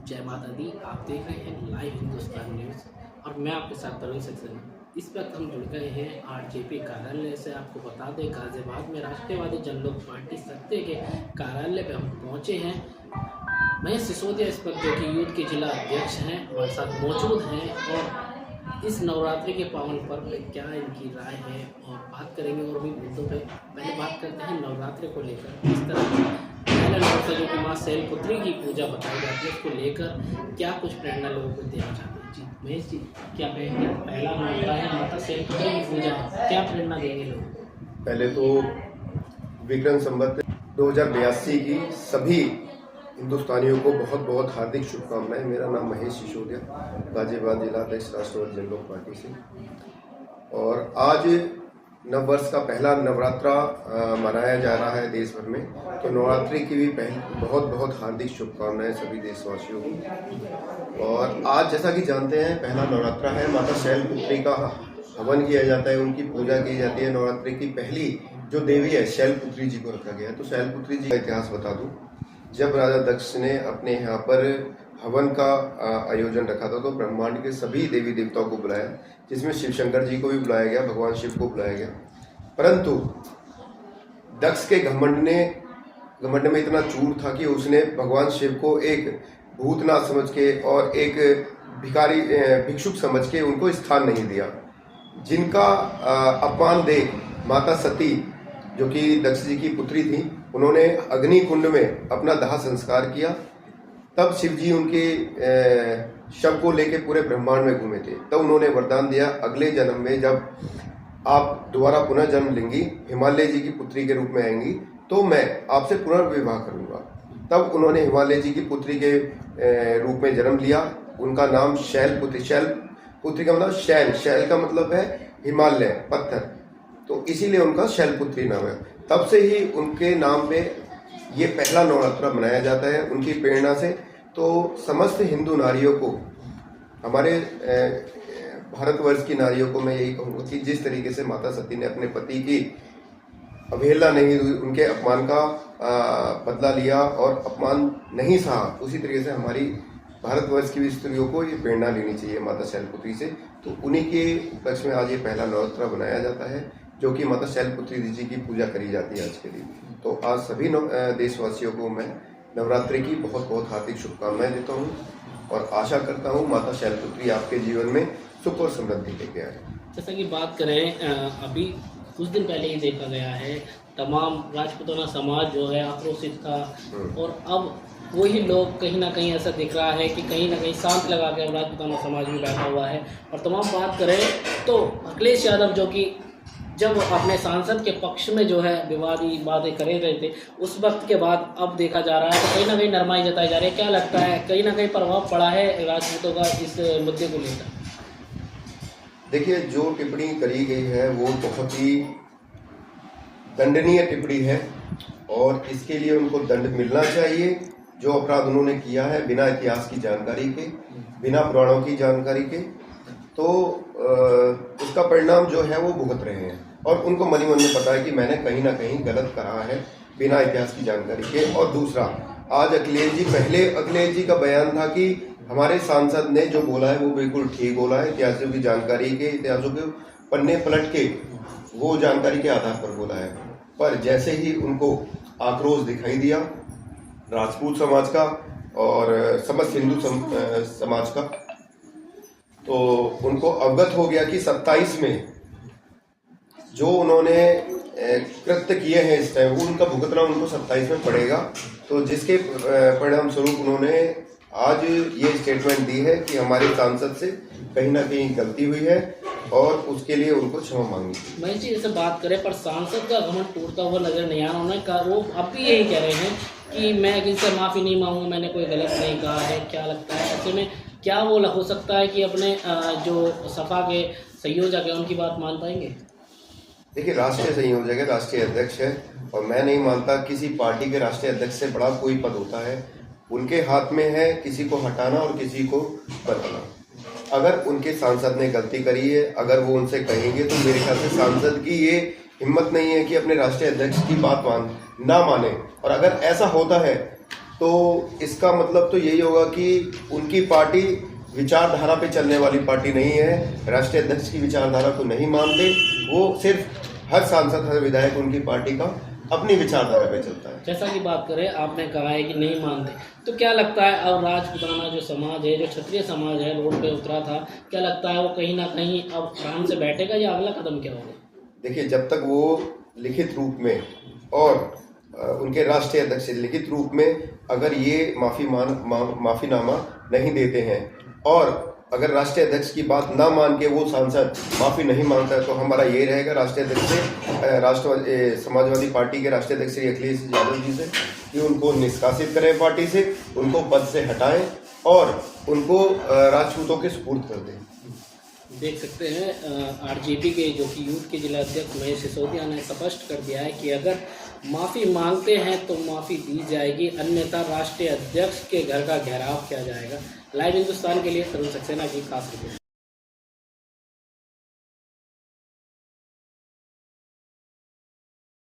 जय माता दी। आप देख रहे हैं लाइव हिंदुस्तान न्यूज़ और मैं आपके साथ तरुण सक्सेना। इस वक्त हम जुड़ गए हैं आरजेपी कार्यालय से। आपको बता दें, गाजियाबाद में राष्ट्रवादी जनलोक पार्टी सत्ते के कार्यालय पे हम पहुंचे हैं। महेश सिसोदिया इस वक्त जो कि यूथ के जिला अध्यक्ष हैं हमारे साथ मौजूद हैं और इस नवरात्रि के पावन पर्व पे क्या इनकी राय है और बात करेंगे और भी मुद्दों पे। पहले बात करते हैं नवरात्रि को लेकर, किस तरह पहला नवरात्र जो कि माँ शैलपुत्री की पूजा बताई जाती है, उसको लेकर क्या कुछ प्रेरणा लोगों को देना चाहते हैं। जी महेश जी, क्या कहेंगे? पहला नवरात्र है, माता शैलपुत्री की पूजा है, क्या प्रेरणा देंगे लोग? पहले तो विक्रम संवत 2082 की सभी हिंदुस्तानियों को बहुत बहुत हार्दिक शुभकामनाएं। मेरा नाम महेश सिसोदिया, गाजियाबाद जिला अध्यक्ष राष्ट्रवादी जनलोक पार्टी से। और आज नववर्ष का पहला नवरात्रा मनाया जा रहा है देश भर में, तो नवरात्रि की भी बहुत बहुत हार्दिक शुभकामनाएं सभी देशवासियों को। और आज जैसा कि जानते हैं, पहला नवरात्रा है, माता शैलपुत्री का हवन किया जाता है, उनकी पूजा की जाती है। नवरात्रि की पहली जो देवी है शैलपुत्री जी को रखा गया है। तो शैलपुत्री जी का इतिहास बता दूं, जब राजा दक्ष ने अपने यहाँ पर हवन का आयोजन रखा था तो ब्रह्मांड के सभी देवी देवताओं को बुलाया, जिसमें शिव शंकर जी को भी बुलाया गया, भगवान शिव को बुलाया गया। परंतु दक्ष के घमंड में इतना चूर था कि उसने भगवान शिव को एक भूतनाथ समझ के और एक भिक्षुक समझ के उनको स्थान नहीं दिया। जिनका अपमान देख माता सती, जो कि दक्ष जी की पुत्री थी, उन्होंने अग्नि कुंड में अपना दाह संस्कार किया। तब शिव जी उनके शव को लेकर पूरे ब्रह्मांड में घूमे थे। तब उन्होंने वरदान दिया, अगले जन्म में जब आप दोबारा पुनः जन्म लेंगी, हिमालय जी की पुत्री के रूप में आएंगी, तो मैं आपसे पुनर्विवाह करूंगा। तब उन्होंने हिमालय जी की पुत्री के रूप में जन्म लिया। उनका नाम शैलपुत्री, शैलपुत्री का मतलब शैल का मतलब है हिमालय, पत्थर, तो इसीलिए उनका शैलपुत्री नाम है। तब से ही उनके नाम पे ये पहला नवरात्रा मनाया जाता है, उनकी प्रेरणा से। तो समस्त हिंदू नारियों को, हमारे भारतवर्ष की नारियों को मैं यही कहूँगा कि जिस तरीके से माता सती ने अपने पति की अवहेलना नहीं हुई, उनके अपमान का बदला लिया और अपमान नहीं सहा, उसी तरीके से हमारी भारतवर्ष की भी स्त्रियों को ये प्रेरणा लेनी चाहिए माता शैलपुत्री से। तो उन्हीं के उपलक्ष्य में आज ये पहला नवरात्रा बनाया जाता है, जो कि माता शैलपुत्री जी की पूजा करी जाती है आज के दिन। तो आज सभी देशवासियों को मैं नवरात्रि की बहुत बहुत हार्दिक शुभकामनाएं देता हूँ और आशा करता हूँ माता शैलपुत्री आपके जीवन में सुख और समृद्धि लेके आए। जैसा कि बात करें, अभी कुछ दिन पहले ही देखा गया है, तमाम राजपूताना समाज जो है आक्रोशित था और अब वही लोग कहीं ना कहीं ऐसा दिख रहा है कि कहीं ना कहीं शांत लगा के राजपूताना समाज भी बैठा हुआ है। और तमाम बात करें तो अखिलेश यादव, जो कि जब अपने सांसद के पक्ष में जो है विवादी बातें करे रहे थे, उस वक्त के बाद अब देखा जा रहा है तो कहीं ना कहीं नरमाई जताई जा रही है। क्या लगता है, कहीं ना कहीं प्रभाव पड़ा है राजपूतों का इस मुद्दे को लेकर? देखिए, जो टिप्पणी करी गई है वो बहुत ही दंडनीय टिप्पणी है और इसके लिए उनको दंड मिलना चाहिए। जो अपराध उन्होंने किया है बिना इतिहास की जानकारी के, बिना पुराणों की जानकारी के, तो उसका परिणाम जो है वो भुगत रहे हैं। और उनको मन ही मन में पता है कि मैंने कहीं ना कहीं गलत कहा है बिना इतिहास की जानकारी के। और दूसरा, आज अखिलेश जी का बयान था कि हमारे सांसद ने जो बोला है वो बिल्कुल ठीक बोला है, इतिहासों की जानकारी के, इतिहासों के पन्ने पलट के वो जानकारी के आधार पर बोला है। पर जैसे ही उनको आक्रोश दिखाई दिया राजपूत समाज का और समस्त हिंदू समाज का, तो उनको अवगत हो गया कि 27 में जो उन्होंने कृत्य किए हैं इस टाइम, वो उनका भुगतना उनको 27 में पड़ेगा। तो जिसके परिणाम स्वरूप उन्होंने आज ये स्टेटमेंट दी है कि हमारे सांसद से कहीं ना कहीं गलती हुई है और उसके लिए उनको क्षमा मांगी। महेश जी, जैसे बात करें, पर सांसद का घमंड टूटता हुआ नजर नहीं आ रहा। उन्होंने कहा, वो अब भी यही कह रहे हैं कि मैं किसी से माफ़ी नहीं मांगूंगा, मैंने कोई गलत नहीं कहा है। क्या लगता है ऐसे में क्या वो हो सकता है कि अपने जो सपा के संयोजक है उनकी बात मान पाएंगे? देखिए, राष्ट्रीय संयोजक है, राष्ट्रीय अध्यक्ष है, और मैं नहीं मानता किसी पार्टी के राष्ट्रीय अध्यक्ष से बड़ा कोई पद होता है। उनके हाथ में है किसी को हटाना और किसी को बनाना। अगर उनके सांसद ने गलती करी है, अगर वो उनसे कहेंगे, तो मेरे ख्याल से सांसद की ये हिम्मत नहीं है कि अपने राष्ट्रीय अध्यक्ष की बात ना माने। और अगर ऐसा होता है तो इसका मतलब तो यही होगा कि उनकी पार्टी विचारधारा पे चलने वाली पार्टी नहीं है, राष्ट्रीय अध्यक्ष की विचारधारा को नहीं मानते। वो सिर्फ हर सांसद हर विधायक उनकी पार्टी का अपनी विचारधारा पे चलता है। जैसा कि बात करें, आपने कहा है कि नहीं मानते, तो क्या लगता है अब राजपूताना जो समाज है, जो क्षत्रिय समाज है, रोड पे उतरा था, क्या लगता है वो कहीं ना कहीं अब आराम से बैठेगा या अगला कदम क्या होगा? देखिए, जब तक वो लिखित रूप में और उनके राष्ट्रीय अध्यक्ष से लिखित रूप में अगर ये माफीनामा नहीं देते हैं और अगर राष्ट्रीय अध्यक्ष की बात ना मान के वो सांसद माफी नहीं मांगता है, तो हमारा ये रहेगा राष्ट्रीय अध्यक्ष से, समाजवादी पार्टी के राष्ट्रीय अध्यक्ष श्री अखिलेश यादव जी से, कि उनको निष्कासित करें पार्टी से, उनको पद से हटाएं और उनको राजपूतों के सुपुर्द कर दें। देख सकते हैं आरजेपी के जो कि यूथ के जिला अध्यक्ष महेश सिसोदिया ने स्पष्ट कर दिया है कि अगर माफ़ी मांगते हैं तो माफ़ी दी जाएगी, अन्यथा राष्ट्रीय अध्यक्ष के घर का घेराव किया जाएगा। लाइव हिंदुस्तान के लिए तरुण सक्सेना की खास रिपोर्ट।